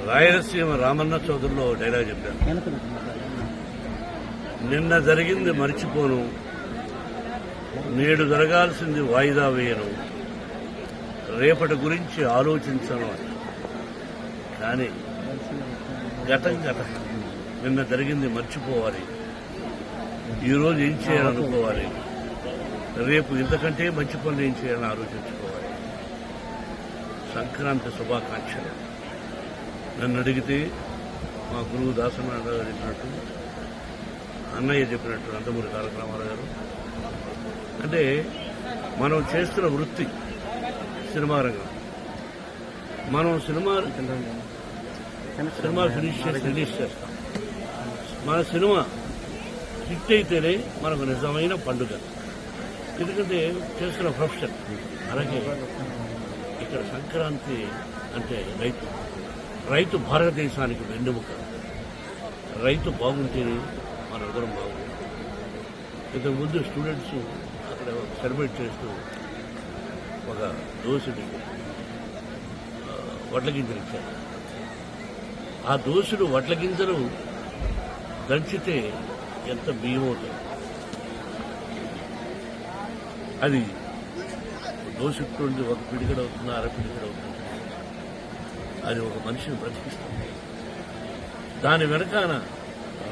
Rayalaseema Ramanna చౌదరిలో dialogue చెప్పాను. నిన్న జరిగింది మర్చిపోను, నేడు జరగాల్సింది వాయిదా వేయను, రేపటి గురించి ఆలోచించను అని. కానీ గతం గతం, నిన్న జరిగింది మర్చిపోవాలి, ఈరోజు ఏం చేయాలనుకోవాలి, రేపు ఇంతకంటే మంచి పనులు ఏం చేయాలని ఆలోచించుకోవాలి. సంక్రాంతి శుభాకాంక్షలు. నన్ను అడిగితే మా గురువు దాసనారాయణ గారు చెప్పినట్టు, అన్నయ్య చెప్పినట్టు, నందమూరి తారక రామారావు గారు, అంటే మనం చేస్తున్న వృత్తి సినిమా రంగం. మనం సినిమా ఫినిష్ చేసి రిలీజ్ చేస్తాం. మన సినిమా హిట్ అయితేనే మనకు నిజమైన పండుగ. ఎందుకంటే చేస్తున్న ప్రొఫెషన్. అలాగే ఇక్కడ సంక్రాంతి అంటే రైతు భారతదేశానికి వెన్నెముక. రైతు బాగుంటేనే మన అందరం బాగుంటుంది. ఇంతకుముందు స్టూడెంట్స్ అక్కడ సెలబ్రేట్ చేస్తూ ఒక దోసుడి వడ్ల గింజలు ఇచ్చారు. ఆ దోసుడు వడ్ల గింజలు దంచితే ఎంత బియ్యం అవుతుంది. అది దోసుకుంటే ఒక పిడికడ అవుతుంది, అరపిడికడ అవుతుంది. అది ఒక మనిషిని బ్రతికిస్తుంది. దాని వెనకాల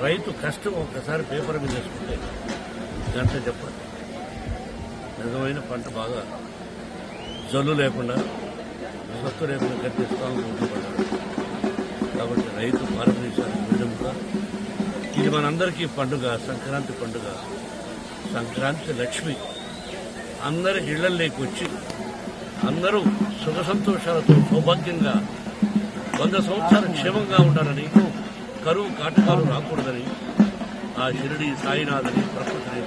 రైతు కష్టం ఒక్కసారి పేపర్ మీద వేసుకుంటే గంట చెప్పాలి. నిజమైన పంట బాగా జల్లు లేకుండా, సత్తు లేకుండా కట్టిస్తాం పడ్డారు. కాబట్టి రైతు భారతదేశానికి వెన్నెముక. ఇది మనందరికీ పండుగ, సంక్రాంతి పండుగ. సంక్రాంతి లక్ష్మి అందరి ఇళ్లలోకి వచ్చి అందరూ సుఖ సంతోషాలతో సౌభాగ్యంగా 100 సంవత్సరాలు క్షేమంగా ఉండాలని, కరువు కాటకాలు రాకూడదని ఆ షిరిడి సాయినాథని ప్రకృతిని